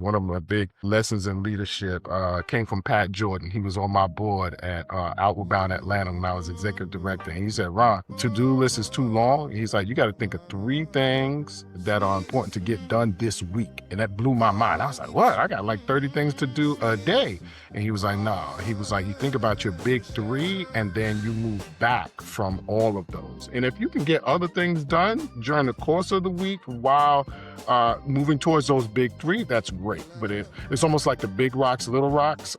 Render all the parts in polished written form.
One of my big lessons in leadership came from Pat Jordan. He was on my board at Outward Bound Atlanta when I was executive director. And he said, Ron, to-do list is too long. He's like, you got to think of 3 things that are important to get done this week. And that blew my mind. I was like, what? I got like 30 things to do a day. And he was like, no. He was like, you think about your big 3 and then you move back from all of those. And if you can get other things done during the course of the week while moving towards those big 3, that's great. But it's almost like the big rocks, little rocks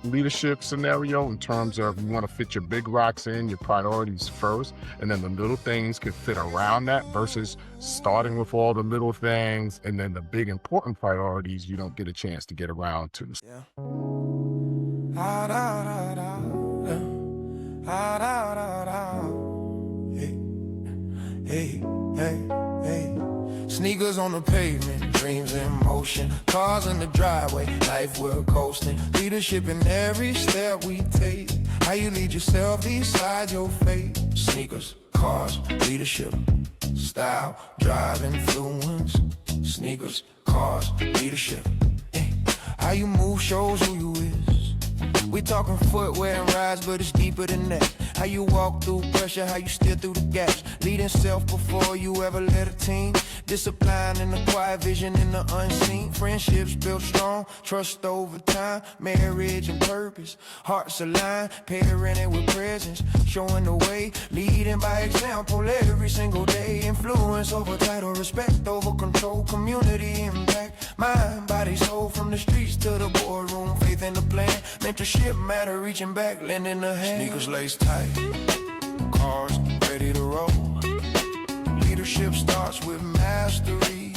leadership scenario in terms of you want to fit your big rocks in, your priorities first, and then the little things can fit around that versus starting with all the little things and then the big important priorities you don't get a chance to get around to. Yeah. Ah, da, da, da, da. Ah, da, da, da. Hey, hey, hey, hey. Sneakers on the pavement, dreams in motion, cars in the driveway, life we're coasting. Leadership in every step we take. How you lead yourself, decide your fate. Sneakers, cars, leadership, style, drive, influence. Sneakers, cars, leadership. How you move shows who you is. We talking footwear and rides, but it's deeper than that. How you walk through pressure, how you steer through the gaps. Leading self before you ever led a team. Discipline in the quiet, vision in the unseen. Friendships built strong, trust over time. Marriage and purpose, hearts aligned. Parenting with presence, showing the way. Leading by example every single day. Influence over title, respect over control. Community impact, mind, body, soul. From the streets to the boardroom, faith in the plan. Mentorship matter, reaching back, lending a hand. Sneakers laced tight, cars ready to roll. Leadership starts with mastery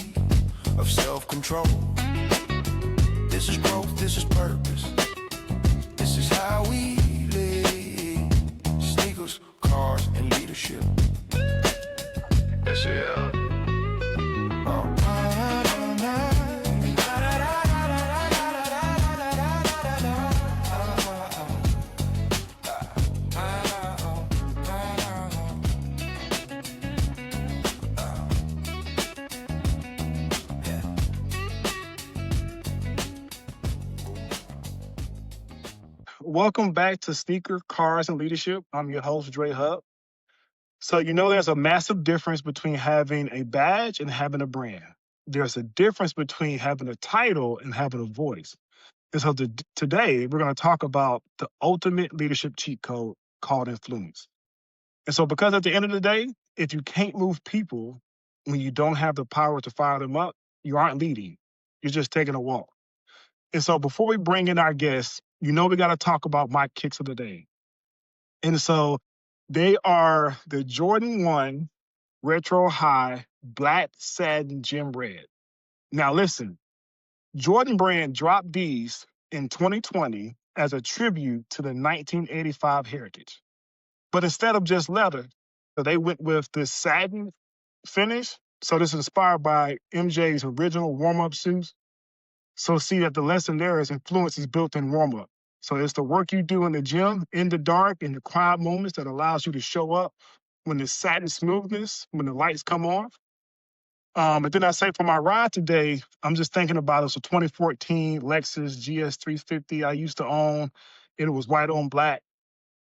of self-control. This is growth, this is purpose. This is how we live. Sneakers, cars, and leadership. Yes, yeah. Welcome back to Sneaker, Cars, and Leadership. I'm your host, Dre Hub. So there's a massive difference between having a badge and having a brand. There's a difference between having a title and having a voice. And so today, we're going to talk about the ultimate leadership cheat code called influence. And so because at the end of the day, if you can't move people when you don't have the power to fire them up, you aren't leading. You're just taking a walk. And so before we bring in our guests, we got to talk about my kicks of the day. And so they are the Jordan 1 Retro High Black Satin Gem Red. Now listen, Jordan Brand dropped these in 2020 as a tribute to the 1985 heritage. But instead of just leather, they went with this satin finish. So this is inspired by MJ's original warm-up suits. So see that the lesson there is influence is built in warm-up. So it's the work you do in the gym, in the dark, in the quiet moments that allows you to show up when the satin smoothness, when the lights come on. And then I say for my ride today, I'm just thinking about it. So 2014 Lexus GS350 I used to own. It was white on black.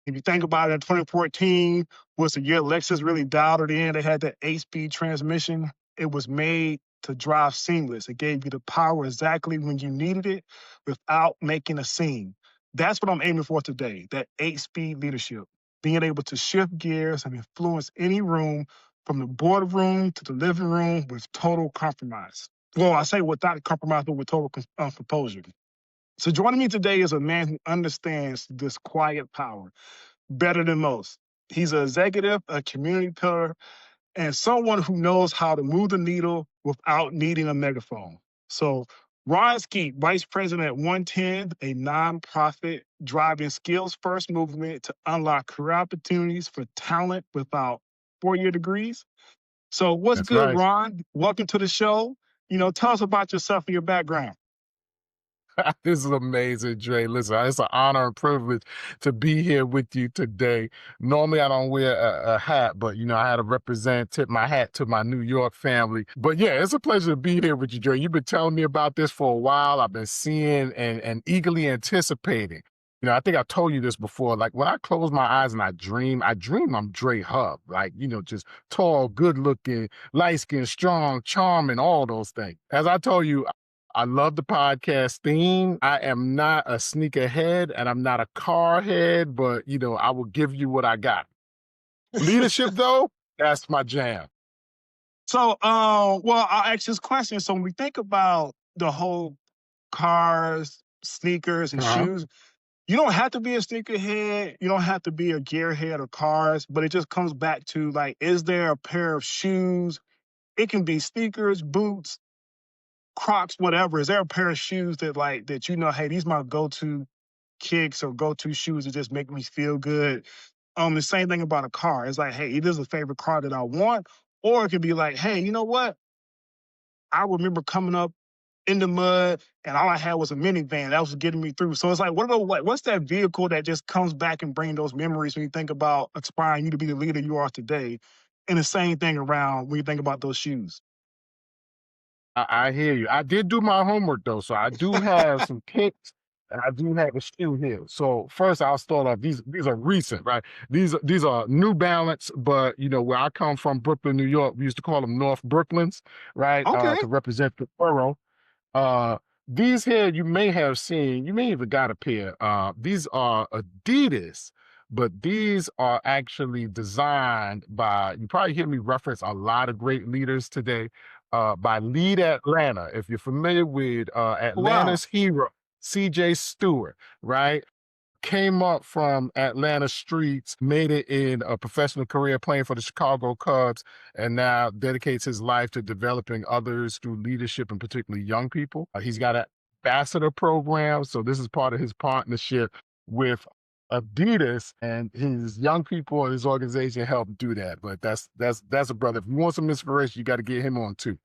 If you think about it, 2014 was the year Lexus really dialed it in. They had that 8-speed transmission. It was made to drive seamless. It gave you the power exactly when you needed it without making a scene. That's what I'm aiming for today, that 8-speed leadership, being able to shift gears and influence any room from the boardroom to the living room with total compromise. Well, I say without compromise, but with total composure. So joining me today is a man who understands this quiet power better than most. He's an executive, a community pillar, and someone who knows how to move the needle without needing a megaphone. So Ronald Skeete, Vice President at 110, a nonprofit driving skills-first movement to unlock career opportunities for talent without 4-year degrees. So what's That's good, right. Ron? Welcome to the show. Tell us about yourself and your background. This is amazing, Dre. Listen, it's an honor and privilege to be here with you today. Normally, I don't wear a hat, but I had to tip my hat to my New York family. But yeah, it's a pleasure to be here with you, Dre. You've been telling me about this for a while. I've been seeing and eagerly anticipating. I think I told you this before. Like when I close my eyes and I dream I'm Dre Hub. Like, just tall, good looking, light skinned, strong, charming, all those things. As I told you, I love the podcast theme. I am not a sneakerhead and I'm not a car head, but I will give you what I got. Leadership though, that's my jam. So, well, I'll ask this question. So when we think about the whole cars, sneakers, and Uh-huh. shoes, you don't have to be a sneakerhead. You don't have to be a gearhead of cars, but it just comes back to like, is there a pair of shoes? It can be sneakers, boots, Crocs, whatever. Is there a pair of shoes that hey, these my go-to kicks or go-to shoes that just make me feel good? The same thing about a car. It's like, hey, it is a favorite car that I want, or it could be like, hey, you know what? I remember coming up in the mud and all I had was a minivan that was getting me through. So it's like, what's that vehicle that just comes back and brings those memories when you think about aspiring you to be the leader you are today? And the same thing around when you think about those shoes. I hear you. I did do my homework though, so I do have some kicks and I do have a shoe here. So first I'll start off. These are recent, right? These are New Balance, but where I come from, Brooklyn, New York, we used to call them North Brooklyns, right? Okay. To represent the borough. Uh, these here you may have seen, you may even got a pair. These are Adidas, but these are actually designed by, you probably hear me reference a lot of great leaders today, by Lead Atlanta. If you're familiar with Wow. Atlanta's hero, CJ Stewart, right? Came up from Atlanta streets, made it in a professional career playing for the Chicago Cubs, and now dedicates his life to developing others through leadership and particularly young people. He's got an ambassador program, so this is part of his partnership with Adidas, and his young people and his organization help do that. But that's a brother. If you want some inspiration, you got to get him on too.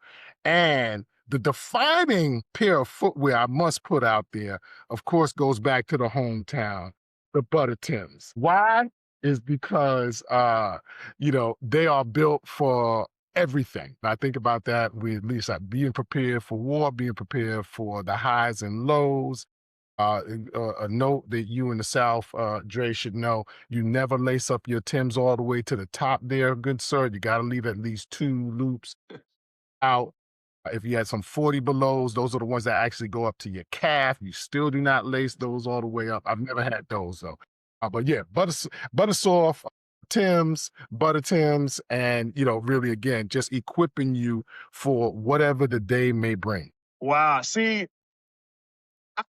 And the defining pair of footwear I must put out there, of course, goes back to the hometown, the Butter Tims. Why? Is because they are built for everything. I think about that with Lisa, being prepared for war, being prepared for the highs and lows. A note that you in the South, Dre, should know: you never lace up your Tims all the way to the top. There, good sir. You got to leave at least 2 loops out. If you had some 40 belows, those are the ones that actually go up to your calf. You still do not lace those all the way up. I've never had those though. But yeah, butter soft Tims, butter Tims, and really again, just equipping you for whatever the day may bring. Wow. See,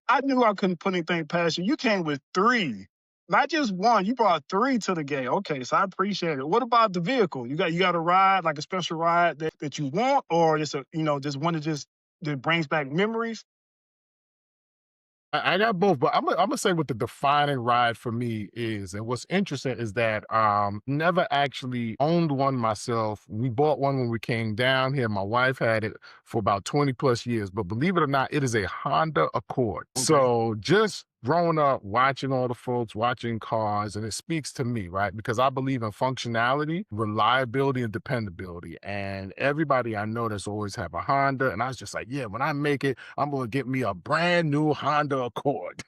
I knew I couldn't put anything past you. You came with three, not just one. You brought three to the game. Okay, so I appreciate it. What about the vehicle? You got a ride, like a special ride that you want, or just just one that brings back memories? I got both, but I'm gonna say what the defining ride for me is. And what's interesting is that never actually owned one myself. We bought one when we came down here. My wife had it for about 20 plus years, but believe it or not, it is a Honda Accord. Okay. So just growing up watching all the folks watching cars, and it speaks to me, right? Because I believe in functionality, reliability, and dependability. And everybody I know that's always have a Honda, and I was just like, yeah, when I make it, I'm gonna get me a brand new Honda Accord.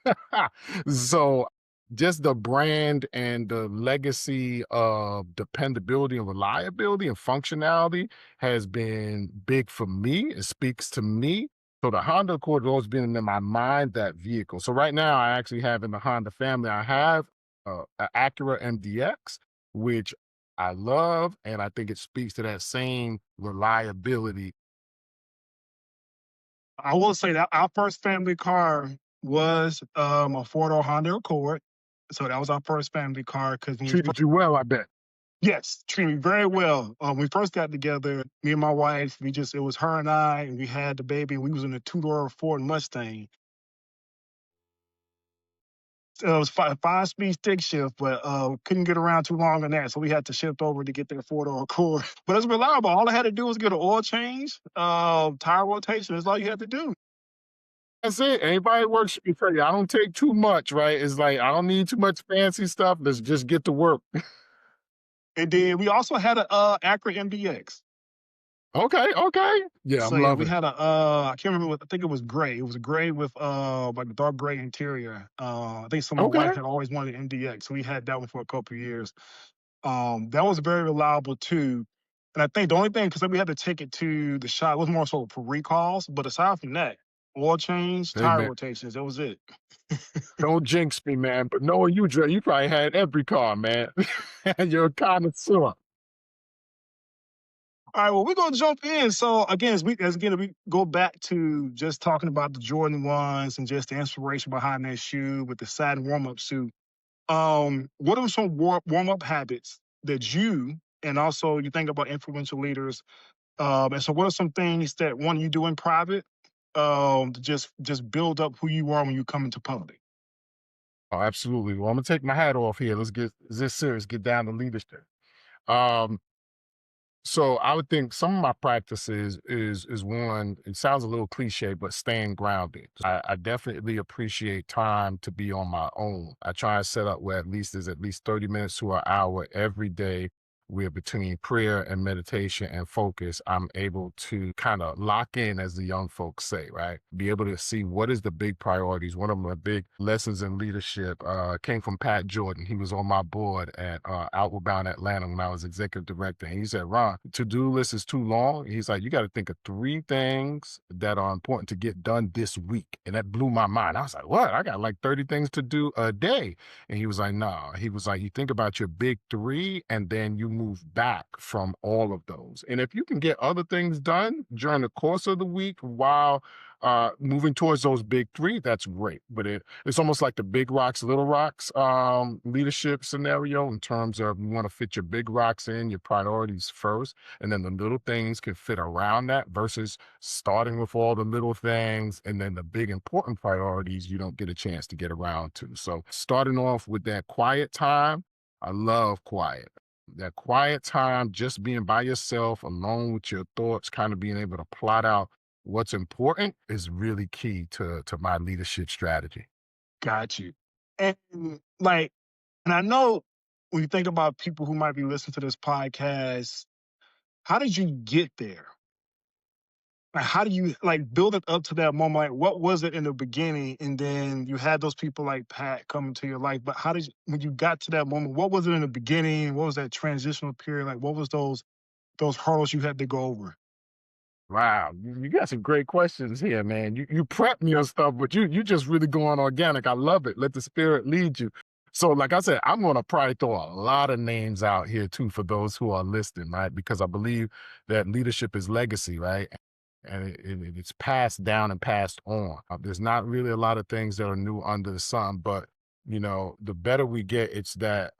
So just the brand and the legacy of dependability and reliability and functionality has been big for me. It speaks to me. So the Honda Accord has always been in my mind, that vehicle. So right now, I actually have in the Honda family, I have an Acura MDX, which I love, and I think it speaks to that same reliability. I will say that our first family car was a four-door Honda Accord. So that was our first family car because when we Treated you well, I bet. yes, treated me very well. When we first got together, me and my wife, it was her and I, and we had the baby, and we was in a two-door Ford Mustang. So it was five-speed stick shift, but couldn't get around too long on that, so we had to shift over to get that four-door Accord. But it's reliable. All I had to do was get an oil change, tire rotation. That's all you had to do. That's it. Anybody works should be crazy. I don't take too much, right? It's like I don't need too much fancy stuff. Let's just get to work. And then we also had a Acura MDX. Okay, okay. Yeah, I'm So yeah, we loving it. had a I can't remember what, I think it was gray. It was a gray with like a dark gray interior. I think so my wife Okay. had always wanted an MDX. So we had that one for a couple of years. That was very reliable too. And I think the only thing, because we had to take it to the shop, it was more so for recalls. But aside from that, oil change, Hey tire man, rotations, that was it. don't jinx me, man. But knowing you, Dre, you probably had every car, man. You're a connoisseur. All right, well, we're gonna jump in. So again, we go back to just talking about the Jordan ones and just the inspiration behind that shoe with the satin warm-up suit. What are some warm-up habits that you and also you think about influential leaders? And so what are some things that one you do in private to just build up who you are when you come into public? Oh, absolutely. Well, I'm gonna take my hat off here. Let's get this serious. Get down to leadership. Um, So I would think some of my practices is one, it sounds a little cliche, but staying grounded. I definitely appreciate time to be on my own. I try and set up where at least there's at least 30 minutes to an hour every day where between prayer and meditation and focus, I'm able to kind of lock in, as the young folks say, right? Be able to see what is the big priorities. One of my big lessons in leadership came from Pat Jordan. He was on my board at Outward Bound Atlanta when I was executive director. And he said, Ron, to-do list is too long. He's like, you got to think of three things that are important to get done this week. And that blew my mind. I was like, what? I got like 30 things to do a day. And he was like, no. He was like, you think about your big three and then you move back from all of those. And if you can get other things done during the course of the week while moving towards those big three, that's great. But it's almost like the big rocks, little rocks leadership scenario in terms of you want to fit your big rocks in, your priorities first, and then the little things can fit around that versus starting with all the little things and then the big important priorities you don't get a chance to get around to. So starting off with that quiet time, I love quiet. That quiet time, just being by yourself, alone with your thoughts, kind of being able to plot out what's important is really key to my leadership strategy. Got you. And like, and I know when you think about people who might be listening to this podcast, how did you get there? Like, how do you like build it up to that moment? Like, what was it in the beginning? And then you had those people like Pat come into your life. But how did you, when you got to that moment, what was it in the beginning? What was that transitional period? Like, what was those hurdles you had to go over? Wow, you got some great questions here, man. You prep me on stuff, but you just really going organic. I love it. Let the spirit lead you. So, like I said, I'm gonna probably throw a lot of names out here too for those who are listening, right? Because I believe that leadership is legacy, right? And it's passed down and passed on. There's not really a lot of things that are new under the sun, but the better we get, it's that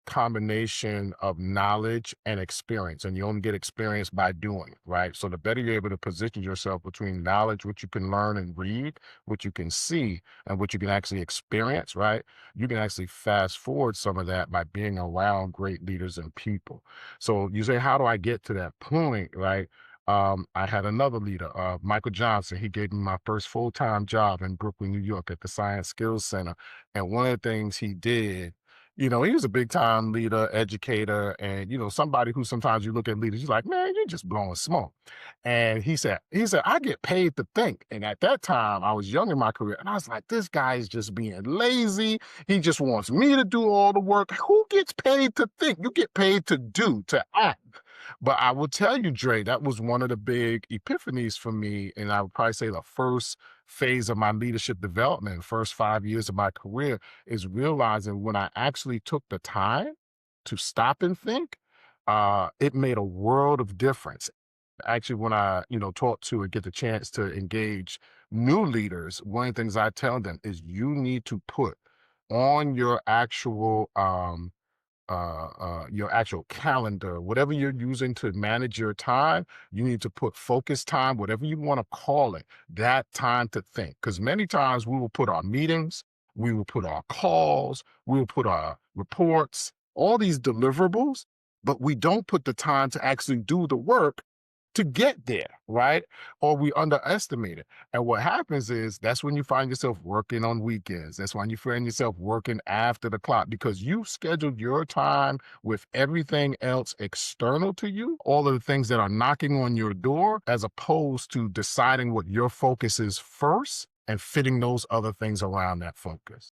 combination of knowledge and experience, and you only get experience by doing, right? So the better you're able to position yourself between knowledge, what you can learn and read, what you can see, and what you can actually experience, right? You can actually fast forward some of that by being around great leaders and people. So you say, how do I get to that point, right? I had another leader, Michael Johnson. He gave me my first full-time job in Brooklyn, New York at the Science Skills Center. And one of the things he did, he was a big time leader, educator, and somebody who sometimes you look at leaders, you're like, man, you're just blowing smoke. And he said, I get paid to think. And at that time, I was young in my career, and I was like, this guy is just being lazy. He just wants me to do all the work. Who gets paid to think? You get paid to do, to act. But I will tell you, Dre, that was one of the big epiphanies for me. And I would probably say the first phase of my leadership development, first 5 years of my career, is realizing when I actually took the time to stop and think, it made a world of difference. Actually, when I, talk to and get the chance to engage new leaders, one of the things I tell them is you need to put on your actual calendar, whatever you're using to manage your time, you need to put focus time, whatever you want to call it, that time to think. Because many times we will put our meetings, we will put our calls, we will put our reports, all these deliverables, but we don't put the time to actually do the work to get there, right? Or we underestimate it. And what happens is that's when you find yourself working on weekends. That's when you find yourself working after the clock because you scheduled your time with everything else external to you, all of the things that are knocking on your door, as opposed to deciding what your focus is first and fitting those other things around that focus.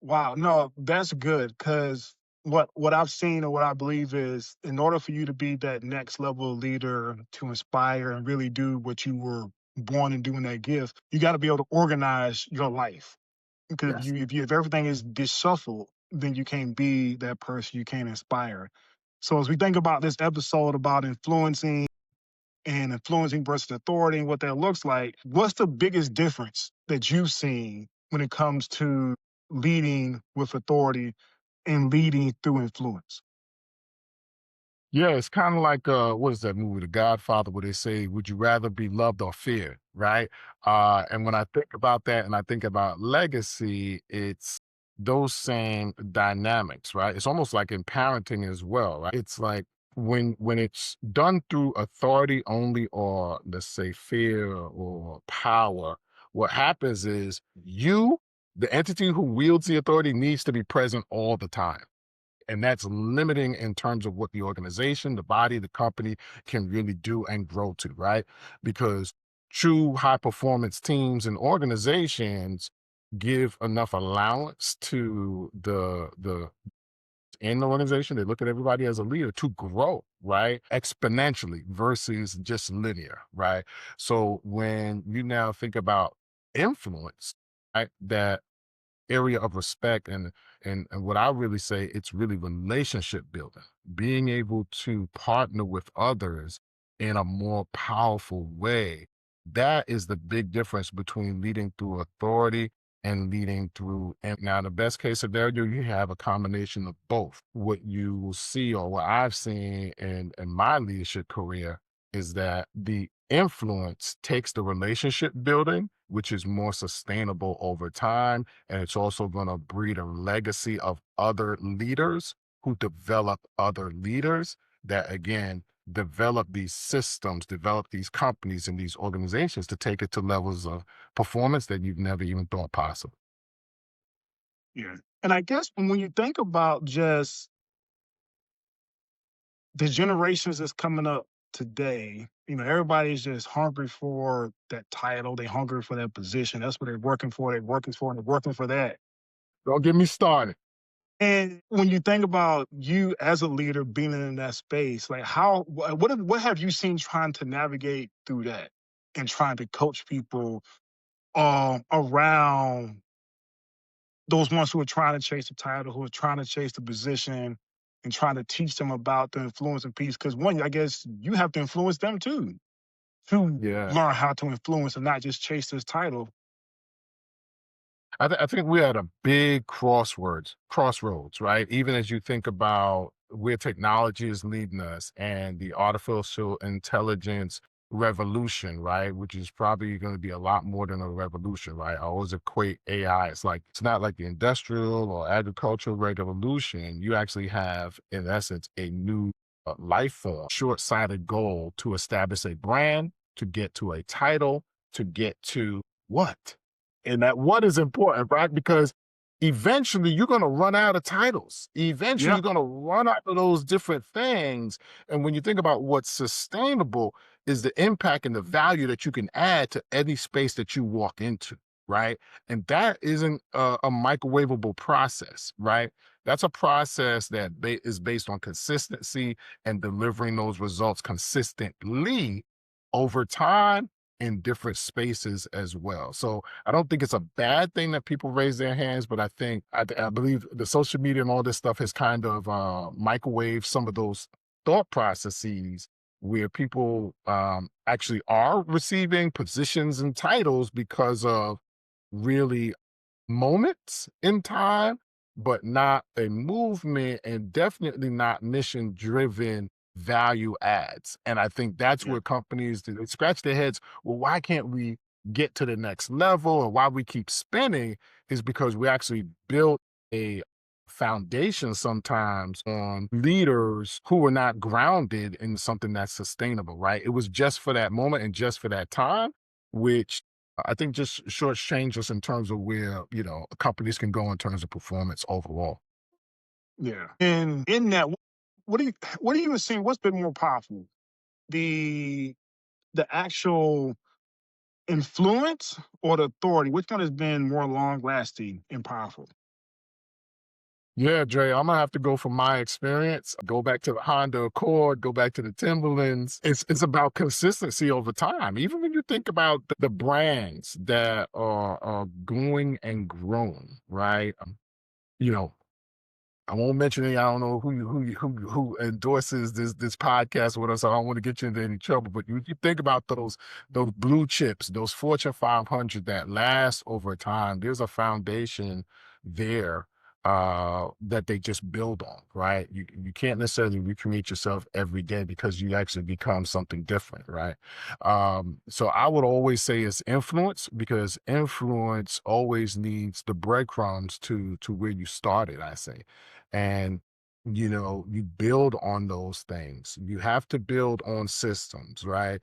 Wow, no, that's good because what I've seen or what I believe is in order for you to be that next level leader to inspire and really do what you were born and doing that gift, you got to be able to organize your life. Because Yes. if everything is disshuffled, then you can't be that person, you can't inspire. So as we think about this episode about influencing and influencing versus authority and what that looks like, what's the biggest difference that you've seen when it comes to leading with authority and leading through influence? Yeah, it's kind of like what is that movie, The Godfather, where they say, "Would you rather be loved or feared?" Right? And when I think about that, and I think about legacy, it's those same dynamics, right? It's almost like in parenting as well, right? It's like when it's done through authority only, or let's say fear or power, what happens is you, the entity who wields the authority, needs to be present all the time, and that's limiting in terms of what the organization, the body, the company can really do and grow to, right? Because true high performance teams and organizations give enough allowance to the in the organization. They look at everybody as a leader to grow, right? Exponentially versus just linear, right? So when you now think about influence, right, that area of respect, and what I really say, it's really relationship building, being able to partner with others in a more powerful way. That is the big difference between leading through authority and leading through. And now, the best case scenario, you have a combination of both. What you will see, or what I've seen in my leadership career, is that the influence takes the relationship building, which is more sustainable over time, and it's also going to breed a legacy of other leaders who develop other leaders that, again, develop these systems, develop these companies and these organizations to take it to levels of performance that you've never even thought possible. Yeah. And I guess when you think about just the generations that's coming up today, everybody's just hungry for that title. They hungry for that position. That's what they're working for. They're working for, and they're working for that. Don't get me started. And when you think about you as a leader being in that space, like what have you seen trying to navigate through that and trying to coach people around those ones who are trying to chase the title, who are trying to chase the position, and trying to teach them about the influence and piece? Because one, I guess you have to influence them too to Yeah. learn how to influence and not just chase this title. I think we're at a big crossroads, right? Even as you think about where technology is leading us and the artificial intelligence revolution, right? Which is probably going to be a lot more than a revolution, right? I always equate AI. It's like, it's not like the industrial or agricultural revolution. You actually have, in essence, a new life form, short-sighted goal to establish a brand, to get to a title, to get to what? And that what is important, right? Because eventually you're going to run out of titles. Eventually Yeah, you're going to run out of those different things. And when you think about what's sustainable, is the impact and the value that you can add to any space that you walk into, right? And that isn't a microwavable process, right? That's a process that is based on consistency and delivering those results consistently over time in different spaces as well. So I don't think it's a bad thing that people raise their hands, but I believe the social media and all this stuff has kind of microwaved some of those thought processes where people actually are receiving positions and titles because of really moments in time, but not a movement, and definitely not mission driven value adds. And I think that's yeah, where companies they scratch their heads. Well, why can't we get to the next level, or why we keep spinning is because we actually built a foundation sometimes on leaders who were not grounded in something that's sustainable, right? It was just for that moment and just for that time, which I think just shortchange us in terms of where, companies can go in terms of performance overall. Yeah. And in that, what do you see? What's been more powerful, the the actual influence or the authority? Which one has been more long lasting and powerful? Yeah, Dre, I'm gonna have to go from my experience. Go back to the Honda Accord, go back to the Timberlands. It's about consistency over time. Even when you think about the brands that are going and growing, right? You know, I won't mention any. I don't know who endorses this podcast with us. So I don't want to get you into any trouble. But you think about those blue chips, those Fortune 500 that last over time. There's a foundation there that they just build on, right? You can't necessarily recreate yourself every day because you actually become something different, right? So I would always say it's influence because influence always needs the breadcrumbs to where you started. I say and you build on those things. You have to build on systems, right?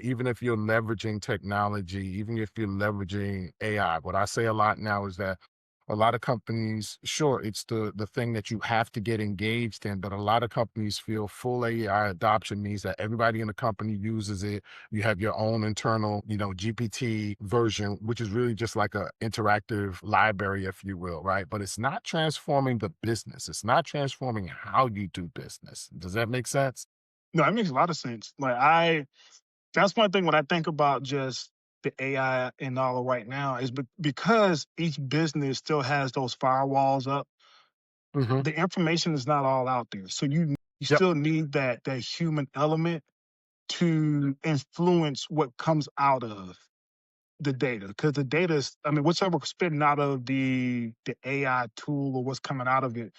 Even if you're leveraging technology, even if you're leveraging AI. What I say a lot now is that a lot of companies, sure, it's the thing that you have to get engaged in, but a lot of companies feel full AI adoption means that everybody in the company uses it. You have your own internal, GPT version, which is really just like a interactive library, if you will, right? But it's not transforming the business. It's not transforming how you do business. Does that make sense? No, that makes a lot of sense. That's one thing when I think about just the AI and all of right now is because each business still has those firewalls up, Hmm. the information is not all out there. So you Yep. still need that human element to influence what comes out of the data. Because the data is, I mean, whatever spitting out of the AI tool or what's coming out of it,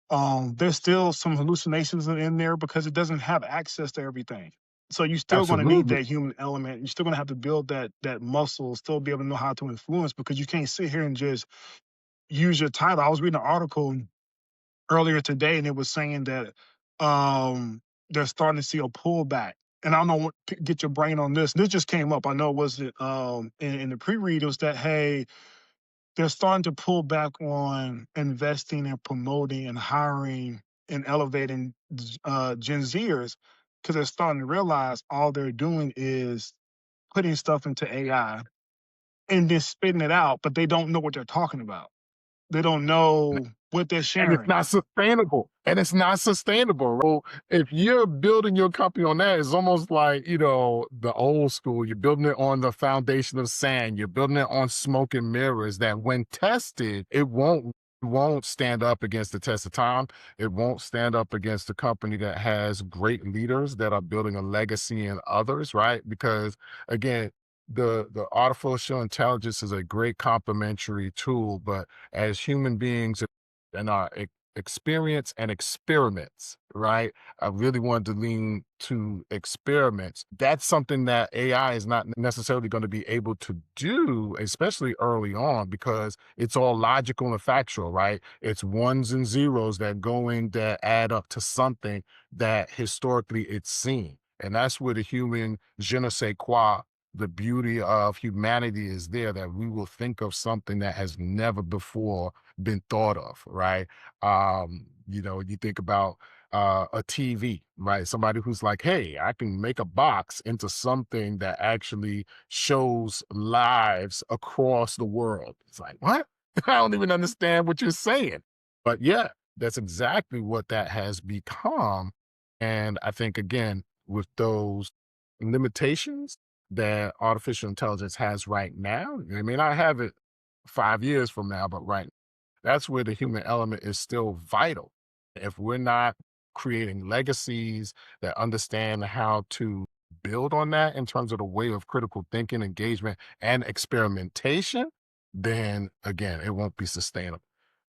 there's still some hallucinations in there because it doesn't have access to everything. So you're still going to need Absolutely. that human element. You're still going to have to build that muscle, still be able to know how to influence because you can't sit here and just use your title. I was reading an article earlier today, and it was saying that they're starting to see a pullback. And I don't know what get your brain on this. This just came up. I know it wasn't in the pre-read. It was that hey, they're starting to pull back on investing and promoting and hiring and elevating Gen Zers because they're starting to realize all they're doing is putting stuff into AI and then spitting it out, but they don't know what they're talking about. They don't know what they're And it's sharing. not sustainable. And it's not sustainable. Right? So if you're building your company on that, it's almost like, the old school. You're building it on the foundation of sand. You're building it on smoke and mirrors that when tested, it won't stand up against the test of time. It won't stand up against a company that has great leaders that are building a legacy in others, right? Because again, the artificial intelligence is a great complementary tool, but as human beings and our experience and experiments, right? I really wanted to lean to experiments. That's something that AI is not necessarily going to be able to do, especially early on, because it's all logical and factual, right? It's ones and zeros that go in that add up to something that historically it's seen. And that's where the human je ne sais quoi, the beauty of humanity is there, that we will think of something that has never before been thought of, right? You think about a TV, right? Somebody who's like, hey, I can make a box into something that actually shows lives across the world. It's like, what? I don't even understand what you're saying. But yeah, that's exactly what that has become. And I think, again, with those limitations that artificial intelligence has right now, they may not have it 5 years from now, but right, that's where the human element is still vital. If we're not creating legacies that understand how to build on that in terms of the way of critical thinking, engagement, and experimentation, then again, it won't be sustainable.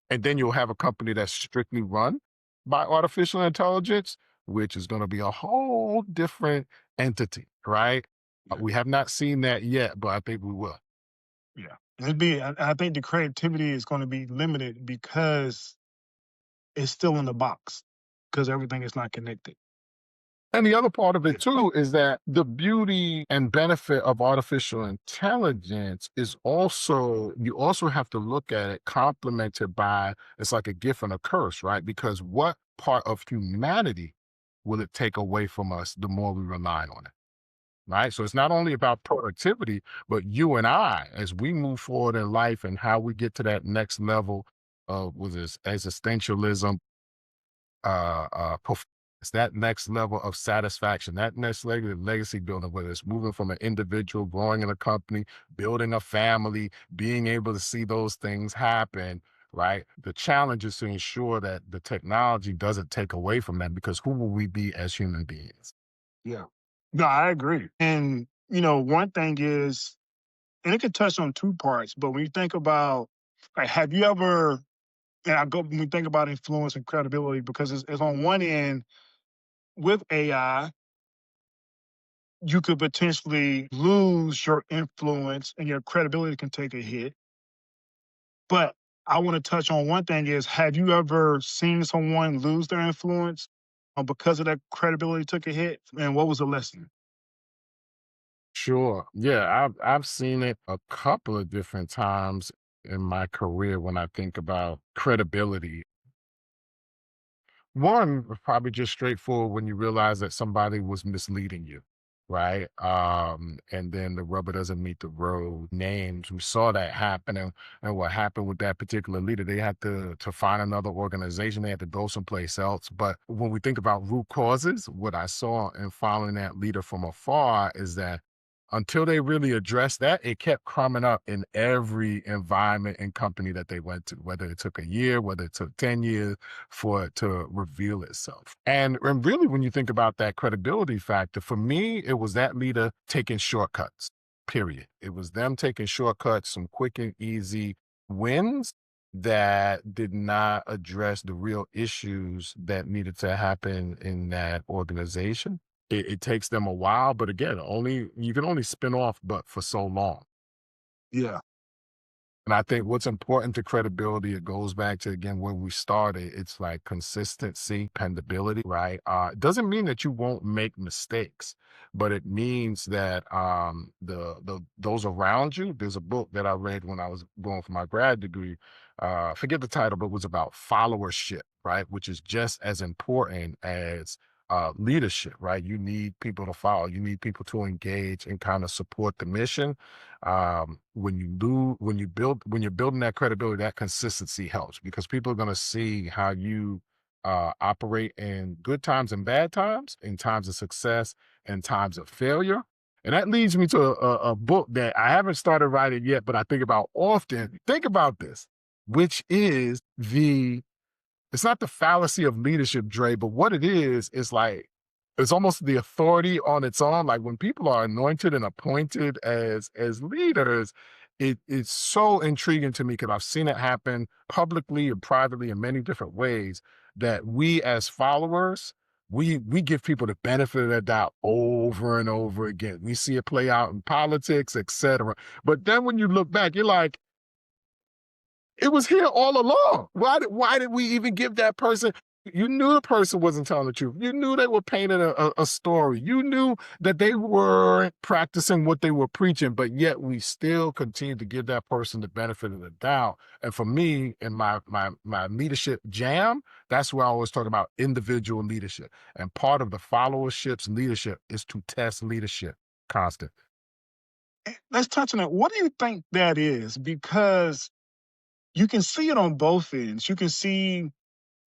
And then you'll have a company that's strictly run by artificial intelligence, which is going to be a whole different entity, right? Yeah, We have not seen that yet, but I think we will. yeah. I think the creativity is going to be limited because it's still in the box because everything is not connected. And the other part of it too is that the beauty and benefit of artificial intelligence is also, you also have to look at it complemented by, it's like a gift and a curse, right? Because what part of humanity will it take away from us the more we rely on it? Right. So it's not only about productivity, but you and I, as we move forward in life and how we get to that next level of was this existentialism, it's that next level of satisfaction, that next legacy building, whether it's moving from an individual, growing in a company, building a family, being able to see those things happen, right? The challenge is to ensure that the technology doesn't take away from that, because who will we be as human beings? Yeah. No, I agree. And, one thing is, and it could touch on two parts, but when you think about, like, have you ever, and when we think about influence and credibility, because it's on one end, with AI, you could potentially lose your influence and your credibility can take a hit. But I want to touch on one thing is, have you ever seen someone lose their influence because of that credibility took a hit? And what was the lesson? Sure. Yeah, I've seen it a couple of different times in my career when I think about credibility. One was probably just straightforward when you realize that somebody was misleading you, right? And then the rubber doesn't meet the road. Names, we saw that happening, and what happened with that particular leader, they had to find another organization. They had to go someplace else. But when we think about root causes, what I saw in following that leader from afar is that until they really addressed that, it kept coming up in every environment and company that they went to, whether it took a year, whether it took 10 years for it to reveal itself. And really, when you think about that credibility factor, for me, it was that leader taking shortcuts, period. It was them taking shortcuts, some quick and easy wins that did not address the real issues that needed to happen in that organization. It takes them a while, but again, only you can only spin off but for so long. Yeah. And I think what's important to credibility, it goes back to again where we started. It's like consistency, dependability, right? It doesn't mean that you won't make mistakes, but it means that the those around you. There's a book that I read when I was going for my grad degree. Forget the title, but it was about followership, right? Which is just as important as leadership, right? You need people to follow. You need people to engage and kind of support the mission. When you're building that credibility, that consistency helps because people are going to see how you operate in good times and bad times, in times of success and times of failure. And that leads me to a book that I haven't started writing yet, but I think about often. Think about this, which is it's not the fallacy of leadership, Dre, but what it is like it's almost the authority on its own. Like when people are anointed and appointed as leaders, it's so intriguing to me because I've seen it happen publicly and privately in many different ways that we as followers, we give people the benefit of the doubt over and over again. We see it play out in politics, etc. But then when you look back, you're like, it was here all along. Why did we even give that person? You knew the person wasn't telling the truth. You knew they were painting a story. You knew that they were practicing what they were preaching, but yet we still continue to give that person the benefit of the doubt. And for me, in my leadership jam, that's where I always talk about individual leadership. And part of the followership's leadership is to test leadership constantly. Let's touch on that. What do you think that is? Because you can see it on both ends. You can see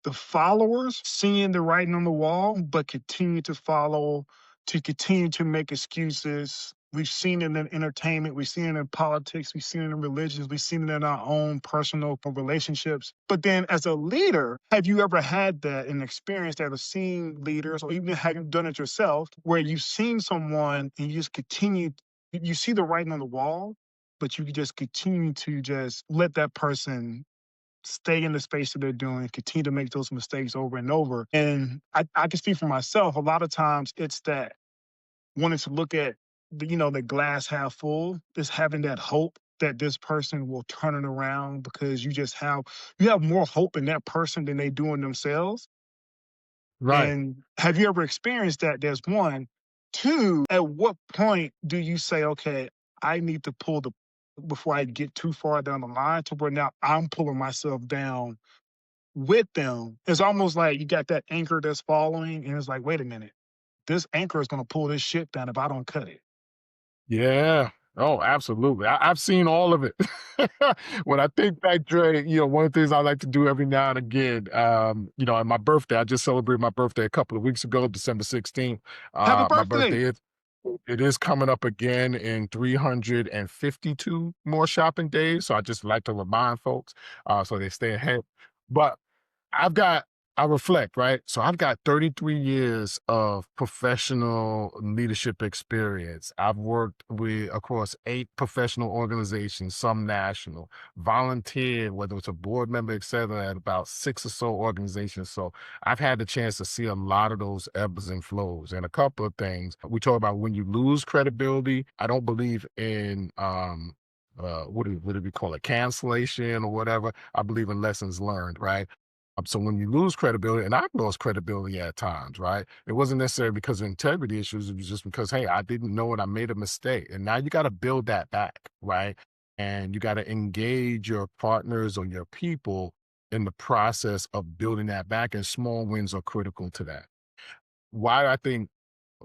the followers seeing the writing on the wall, but continue to follow, to continue to make excuses. We've seen it in entertainment, we've seen it in politics, we've seen it in religions, we've seen it in our own personal relationships. But then as a leader, have you ever had that an experience that of seeing leaders, or even have you done it yourself, where you've seen someone and you just continue, you see the writing on the wall, but you just continue to just let that person stay in the space that they're doing, continue to make those mistakes over and over. And I can speak for myself. A lot of times it's that wanting to look at the glass half full, is having that hope that this person will turn it around because you have more hope in that person than they do in themselves. Right. And have you ever experienced that? There's one. Two, at what point do you say, okay, I need to pull the before I get too far down the line to where now I'm pulling myself down with them? It's almost like you got that anchor that's following, and it's like, wait a minute, this anchor is gonna pull this ship down if I don't cut it. Yeah. Oh, absolutely. I've seen all of it. When I think back, Dre, one of the things I like to do every now and again, on my birthday, I just celebrated my birthday a couple of weeks ago, December 16th. Happy My birthday. birthday it is coming up again in 352 more shopping days. So I just like to remind folks so they stay ahead. But I've got I reflect, right? So I've got 33 years of professional leadership experience. I've worked with across 8 professional organizations, some national, volunteered, whether it's a board member, et cetera, at about 6 or so organizations. So I've had the chance to see a lot of those ebbs and flows. And a couple of things we talk about when you lose credibility, I don't believe in what do we call it? Cancellation or whatever. I believe in lessons learned, right? So when you lose credibility, and I've lost credibility at times, right? It wasn't necessarily because of integrity issues. It was just because, hey, I didn't know it. I made a mistake. And now you got to build that back, right? And you got to engage your partners or your people in the process of building that back. And small wins are critical to that. Why I think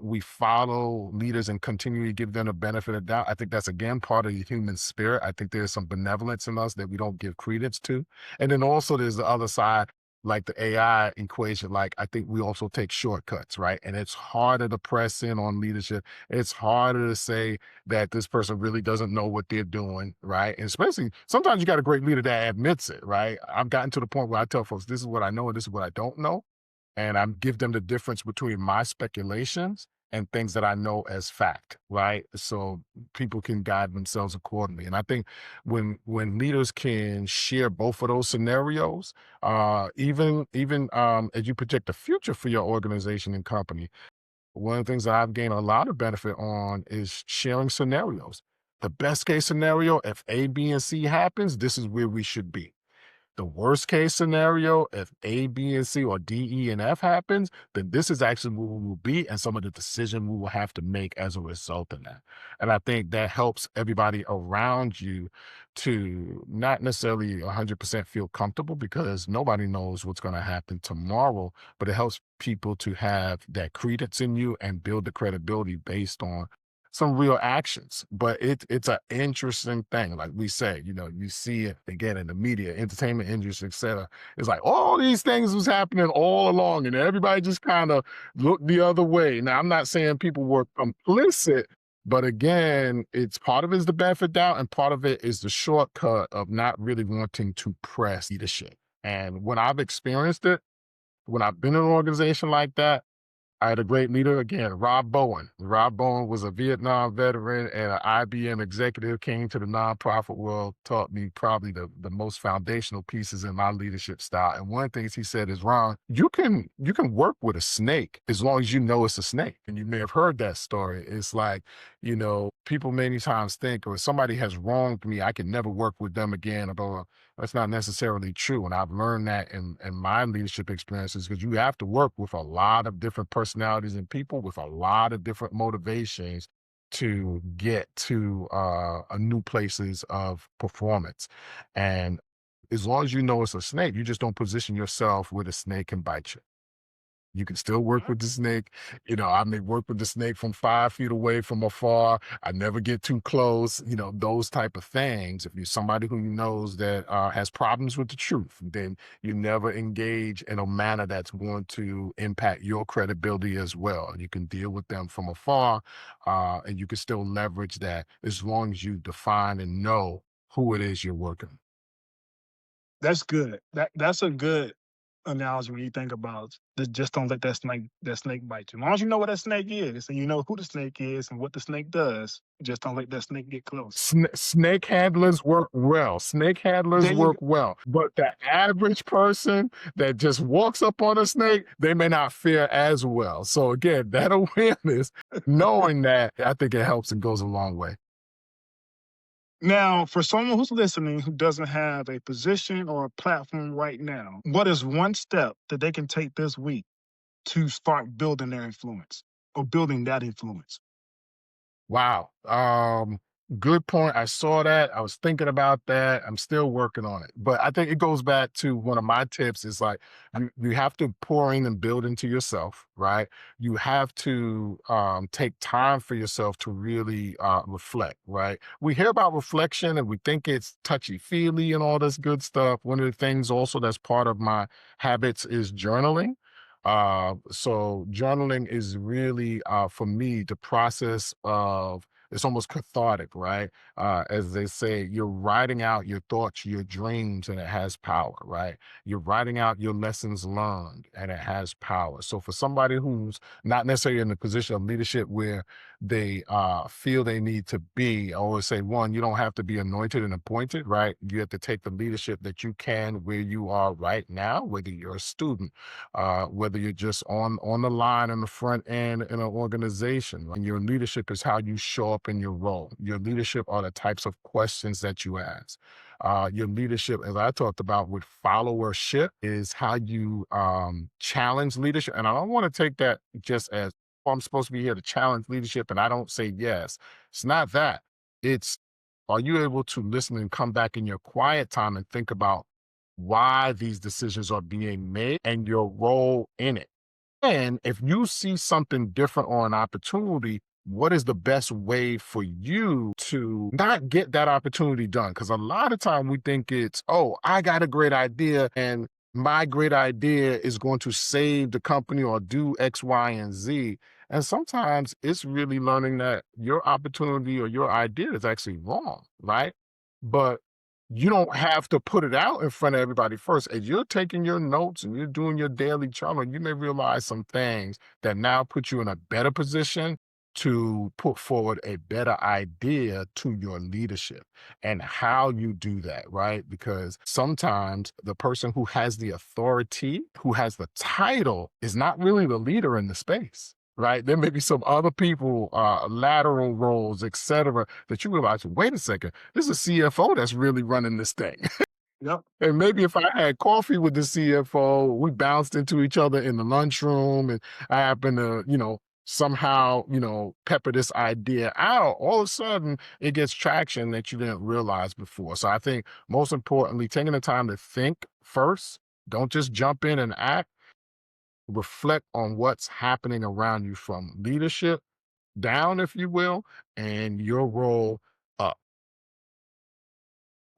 we follow leaders and continue to give them the benefit of doubt. I think that's again part of the human spirit. I think there's some benevolence in us that we don't give credence to. And then also there's the other side, like the AI equation. Like I think we also take shortcuts, right? And it's harder to press in on leadership. It's harder to say that this person really doesn't know what they're doing, right? And especially sometimes you got a great leader that admits it, right? I've gotten to the point where I tell folks, this is what I know and this is what I don't know, and I give them the difference between my speculations and things that I know as fact, right? So people can guide themselves accordingly. And I think when leaders can share both of those scenarios, even as you project the future for your organization and company, one of the things that I've gained a lot of benefit on is sharing scenarios. The best case scenario, if A, B, and C happens, this is where we should be. The worst case scenario, if A, B, and C or D, E, and F happens, then this is actually where we will be and some of the decision we will have to make as a result of that. And I think that helps everybody around you to not necessarily 100% feel comfortable because nobody knows what's going to happen tomorrow, but it helps people to have that credence in you and build the credibility based on some real actions. But it's an interesting thing. Like we say, you see it again in the media, entertainment industry, et cetera. It's like all these things was happening all along, and everybody just kind of looked the other way. Now, I'm not saying people were complicit, but again, it's part of it is the benefit doubt, and part of it is the shortcut of not really wanting to press leadership. And when I've experienced it, when I've been in an organization like that, I had a great leader again, Rob Bowen. Rob Bowen was a Vietnam veteran and an IBM executive, came to the nonprofit world, taught me probably the most foundational pieces in my leadership style. And one of the things he said is, Ron, you can work with a snake as long as you know it's a snake. And you may have heard that story. It's like, people many times think, or somebody has wronged me, I can never work with them again. Or that's not necessarily true. And I've learned that in my leadership experiences because you have to work with a lot of different personalities and people with a lot of different motivations to get to a new places of performance. And as long as you know it's a snake, you just don't position yourself where the snake can bite you. You can still work with the snake. I may work with the snake from 5 feet away from afar. I never get too close, those type of things. If you're somebody who knows that has problems with the truth, then you never engage in a manner that's going to impact your credibility as well. You can deal with them from afar, and you can still leverage that as long as you define and know who it is you're working. That's good. That's a good analogy when you think about just don't let that snake bite you. As long as you know what that snake is and you know who the snake is and what the snake does, just don't let that snake get close. Snake handlers work well. Snake handlers There you go. work well. But the average person that just walks up on a snake, they may not fare as well. So again, that awareness, knowing that, I think it helps and goes a long way. Now, for someone who's listening who doesn't have a position or a platform right now, what is one step that they can take this week to start building their influence or building that influence? Wow. Good point. I saw that. I was thinking about that. I'm still working on it. But I think it goes back to one of my tips is like you have to pour in and build into yourself, right? You have to take time for yourself to really reflect, right? We hear about reflection and we think it's touchy-feely and all this good stuff. One of the things also that's part of my habits is journaling. So journaling is really for me the process of it's almost cathartic, right? As they say, you're writing out your thoughts, your dreams, and it has power, right? You're writing out your lessons learned, and it has power. So for somebody who's not necessarily in a position of leadership where they feel they need to be, I always say, one, you don't have to be anointed and appointed, right? You have to take the leadership that you can where you are right now, whether you're a student, whether you're just on the line in the front end in an organization. And your leadership is how you show up in your role. Your leadership are the types of questions that you ask. Your leadership, as I talked about with followership, is how you challenge leadership. And I don't want to take that just as, oh, I'm supposed to be here to challenge leadership and I don't say yes. It's not that. It's, are you able to listen and come back in your quiet time and think about why these decisions are being made and your role in it? And if you see something different or an opportunity, what is the best way for you to not get that opportunity done? Because a lot of time we think it's, oh, I got a great idea and my great idea is going to save the company or do X, Y, and Z. And sometimes it's really learning that your opportunity or your idea is actually wrong, right? But you don't have to put it out in front of everybody first. As you're taking your notes and you're doing your daily journal, you may realize some things that now put you in a better position to put forward a better idea to your leadership and how you do that, right? Because sometimes the person who has the authority, who has the title, is not really the leader in the space. Right. There may be some other people, lateral roles, et cetera, that you realize, wait a second, this is a CFO that's really running this thing. Yep. And maybe if I had coffee with the CFO, we bounced into each other in the lunchroom and I happen to, somehow, pepper this idea out, all of a sudden it gets traction that you didn't realize before. So I think most importantly, taking the time to think first, don't just jump in and act, reflect on what's happening around you from leadership down, if you will, and your role up.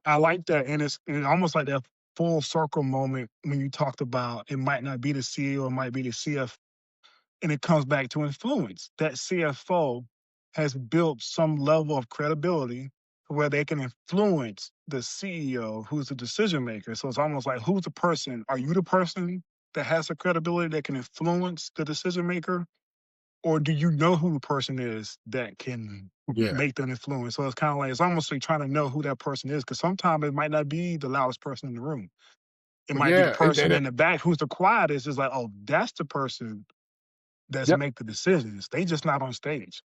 I like that. And it's almost like that full circle moment when you talked about it might not be the CEO, it might be the CF, and it comes back to influence. That CFO has built some level of credibility where they can influence the CEO who's the decision maker. So it's almost like, who's the person? Are you the person that has the credibility that can influence the decision maker? Or do you know who the person is that can Yeah. make that influence? So it's kind of like, it's almost like trying to know who that person is, because sometimes it might not be the loudest person in the room. It might be the Yeah. person in the back who's the quietest. It's like, oh, that's the person that's Yep. make the decisions. They just not on stage.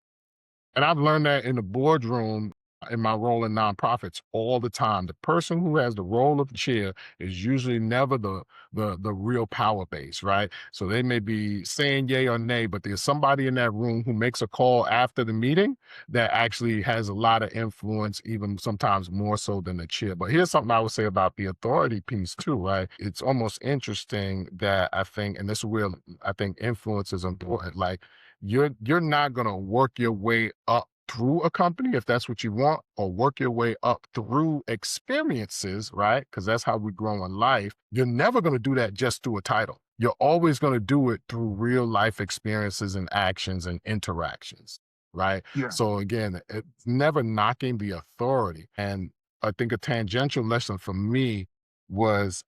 And I've learned that in the boardroom in my role in nonprofits all the time. The person who has the role of chair is usually never the real power base, right? So they may be saying yay or nay, but there's somebody in that room who makes a call after the meeting that actually has a lot of influence, even sometimes more so than the chair. But here's something I would say about the authority piece too, right? It's almost interesting that I think, and this is where I think influence is important. Like you're not going to work your way up through a company if that's what you want, or work your way up through experiences, right? Because that's how we grow in life. You're never going to do that just through a title. You're always going to do it through real life experiences and actions and interactions, right? Yeah. So again, it's never knocking the authority. And I think a tangential lesson for me was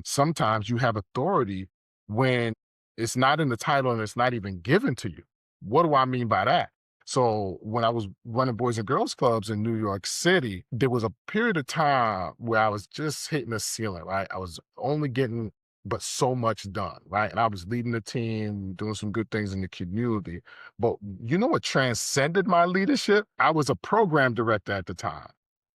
sometimes you have authority when it's not in the title and it's not even given to you. What do I mean by that? So when I was running Boys and Girls Clubs in New York City, there was a period of time where I was just hitting the ceiling, right? I was only getting but so much done, right? And I was leading the team, doing some good things in the community. But you know what transcended my leadership? I was a program director at the time.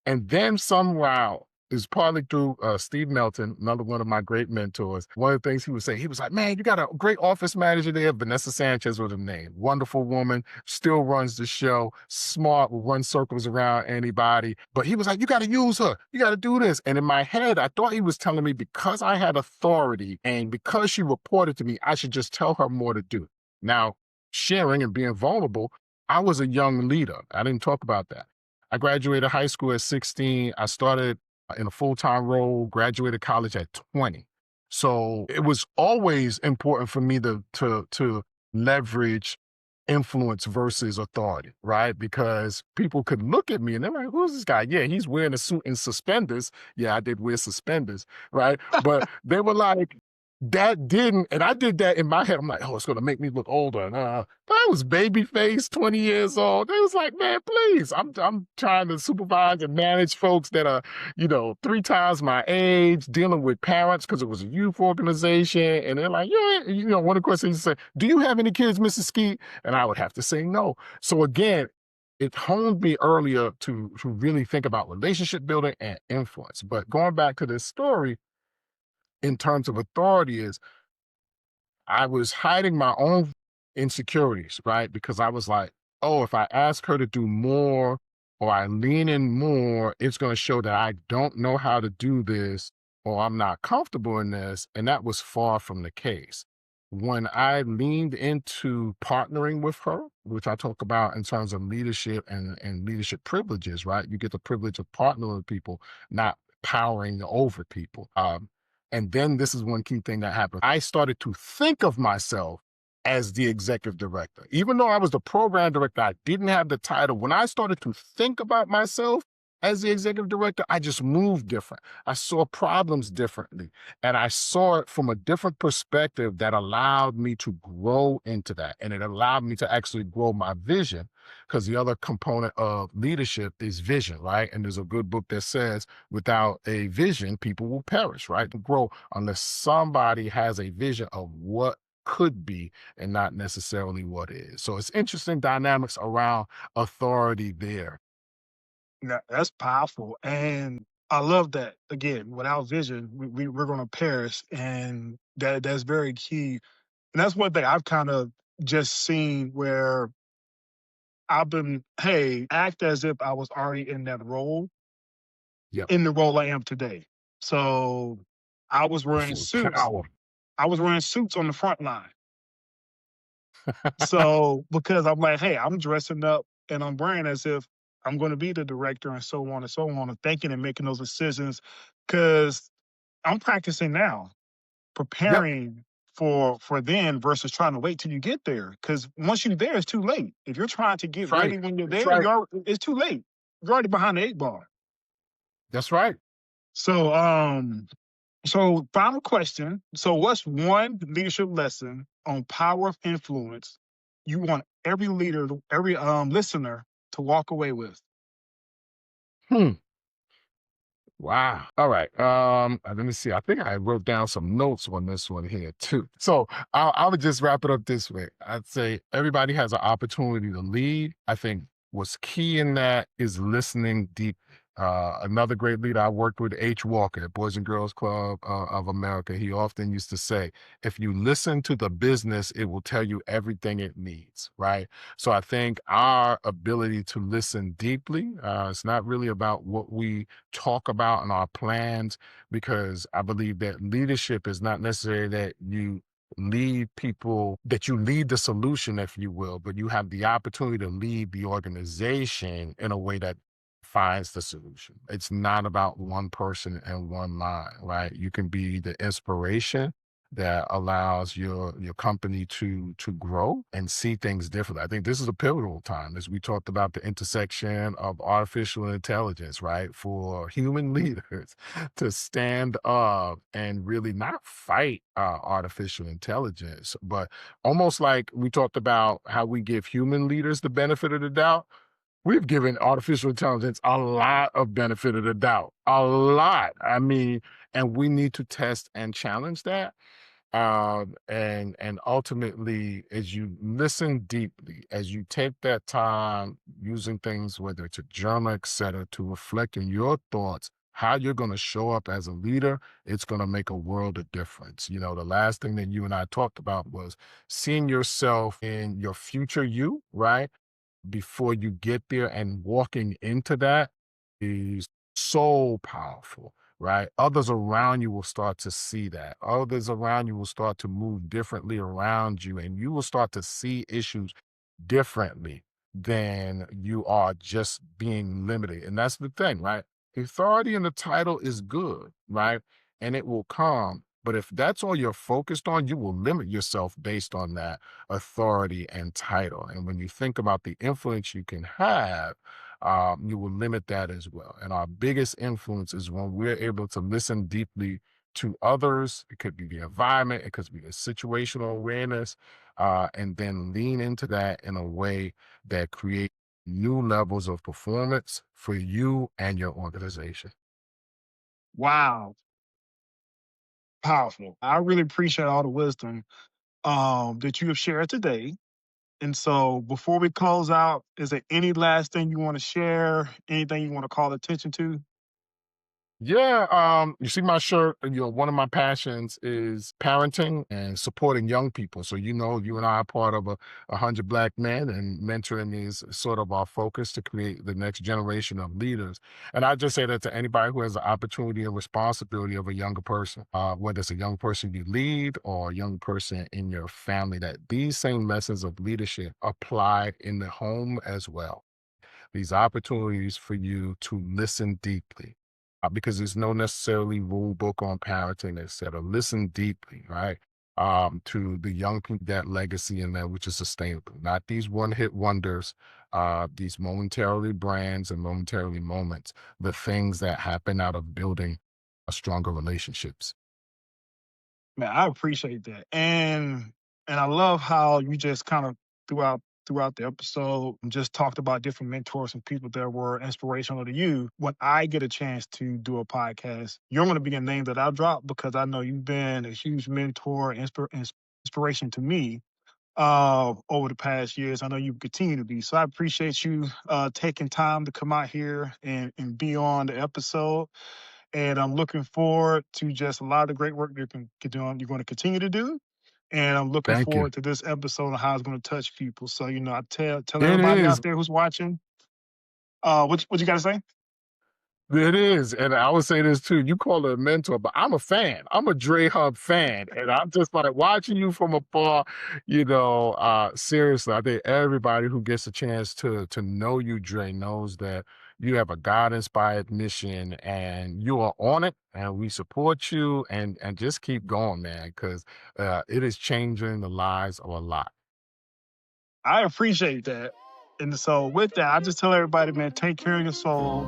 And then somehow, is partly through Steve Melton, another one of my great mentors. One of the things he would say, he was like, "Man, you got a great office manager there." Vanessa Sanchez was her name. Wonderful woman, still runs the show, smart, will run circles around anybody. But he was like, "You got to use her. You got to do this." And in my head, I thought he was telling me because I had authority and because she reported to me, I should just tell her more to do. Now, sharing and being vulnerable, I was a young leader. I didn't talk about that. I graduated high school at 16. I started in a full-time role, graduated college at 20. So it was always important for me to leverage influence versus authority, right? Because people could look at me and they're like, "Who's this guy? Yeah, he's wearing a suit and suspenders." Yeah, I did wear suspenders, right? But they were like, that didn't, and I did that in my head. I'm like, "Oh, it's gonna make me look older." And, but I was baby face, 20 years old. It was like, man, please. I'm trying to supervise and manage folks that are, 3 times my age, dealing with parents because it was a youth organization. And they're like, "Yeah," one of the questions is say, "Do you have any kids, Mrs. Skeet?" And I would have to say no. So again, it honed me earlier to really think about relationship building and influence. But going back to this story, in terms of authority is I was hiding my own insecurities, right? Because I was like, "Oh, if I ask her to do more or I lean in more, it's going to show that I don't know how to do this or I'm not comfortable in this." And that was far from the case. When I leaned into partnering with her, which I talk about in terms of leadership and leadership privileges, right? You get the privilege of partnering with people, not powering over people. And then this is one key thing that happened. I started to think of myself as the executive director. Even though I was the program director, I didn't have the title. When I started to think about myself as the executive director, I just moved different. I saw problems differently. And I saw it from a different perspective that allowed me to grow into that. And it allowed me to actually grow my vision because the other component of leadership is vision, right? And there's a good book that says, without a vision, people will perish, right? To grow unless somebody has a vision of what could be and not necessarily what is. So it's interesting dynamics around authority there. That's powerful. And I love that. Again, without vision, we're going to perish. And that's very key. And that's one thing I've kind of just seen where I've been, hey, act as if I was already in that role, Yep. in the role I am today. So I was wearing Full suits. power. I was wearing suits on the front line. So because I'm like, hey, I'm dressing up and I'm wearing as if I'm going to be the director and so on and so on, and thinking and making those decisions because I'm practicing now, Yep. preparing for then versus trying to wait till you get there. Because once you're there, it's too late. If you're trying to get That's ready right. when you're That's there, right. it's too late. You're already behind the eight ball. That's right. So so final question. So what's one leadership lesson on power of influence you want every leader, every listener to walk away with? Hmm. Wow. All right. Let me see. I think I wrote down some notes on this one here too. So I would just wrap it up this way. I'd say everybody has an opportunity to lead. I think what's key in that is listening deep. Another great leader I worked with, H. Walker, at Boys and Girls Club of America. He often used to say, "If you listen to the business, it will tell you everything it needs." Right. So I think our ability to listen deeply. It's not really about what we talk about in our plans because I believe that leadership is not necessarily that you lead people, that you lead the solution, if you will, but you have the opportunity to lead the organization in a way that finds the solution. It's not about one person and one line, right? You can be the inspiration that allows your company to grow and see things differently. I think this is a pivotal time as we talked about the intersection of artificial intelligence, right? For human leaders to stand up and really not fight artificial intelligence, but almost like we talked about how we give human leaders the benefit of the doubt. We've given artificial intelligence a lot of benefit of the doubt, a lot. I mean, and we need to test and challenge that. And ultimately, as you listen deeply, as you take that time using things, whether it's a journal, etc., to reflect on your thoughts, how you're going to show up as a leader, it's going to make a world of difference. The last thing that you and I talked about was seeing yourself in your future you, right? Before you get there, and walking into that is so powerful, right? Others around you will start to see that. Others around you will start to move differently around you, and you will start to see issues differently than you are just being limited. And that's the thing, right? Authority in the title is good, right? And it will come. But if that's all you're focused on, you will limit yourself based on that authority and title. And when you think about the influence you can have, you will limit that as well. And our biggest influence is when we're able to listen deeply to others. It could be the environment, it could be the situational awareness, and then lean into that in a way that creates new levels of performance for you and your organization. Wow, powerful. I really appreciate all the wisdom that you have shared today. And so, before we close out, is there any last thing you want to share? Anything you want to call attention to? Yeah, you see my shirt, and one of my passions is parenting and supporting young people. So, you and I are part of a 100 Black Men, and mentoring is sort of our focus to create the next generation of leaders. And I just say that to anybody who has the opportunity and responsibility of a younger person, whether it's a young person you lead or a young person in your family, that these same lessons of leadership apply in the home as well. These opportunities for you to listen deeply, because there's no necessarily rule book on parenting, etc. Listen deeply, right? To the young people, that legacy in that which is sustainable, not these one hit wonders, these momentarily brands and momentarily moments, the things that happen out of building a stronger relationships. Man, I appreciate that. And I love how you just kind of throughout the episode just talked about different mentors and people that were inspirational to you. When I get a chance to do a podcast, you're going to be a name that I'll drop because I know you've been a huge mentor, inspiration to me over the past years. I know you continue to be. So I appreciate you taking time to come out here and be on the episode. And I'm looking forward to just a lot of the great work you're going to continue to do. And I'm looking Thank you. forward to this episode and how it's going to touch people. So, I tell It everybody is. out there who's watching, what you got to say? It is, and I would say this too. You call it a mentor, but I'm a fan. I'm a Dre Hub fan, and I'm just like watching you from afar. Seriously, I think everybody who gets a chance to know you, Dre, knows that you have a God-inspired mission, and you are on it. And we support you, and just keep going, man, because it is changing the lives of a lot. I appreciate that. And so with that, I just tell everybody, man, take care of your soul,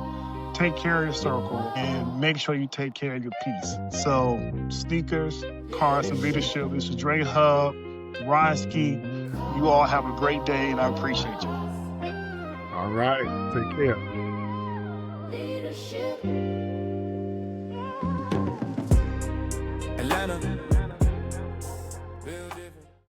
take care of your circle, and make sure you take care of your peace. So sneakers, cars, and leadership. This is Dre Hub, Ron Skeete. You all have a great day, and I appreciate you. All right, take care. Atlanta.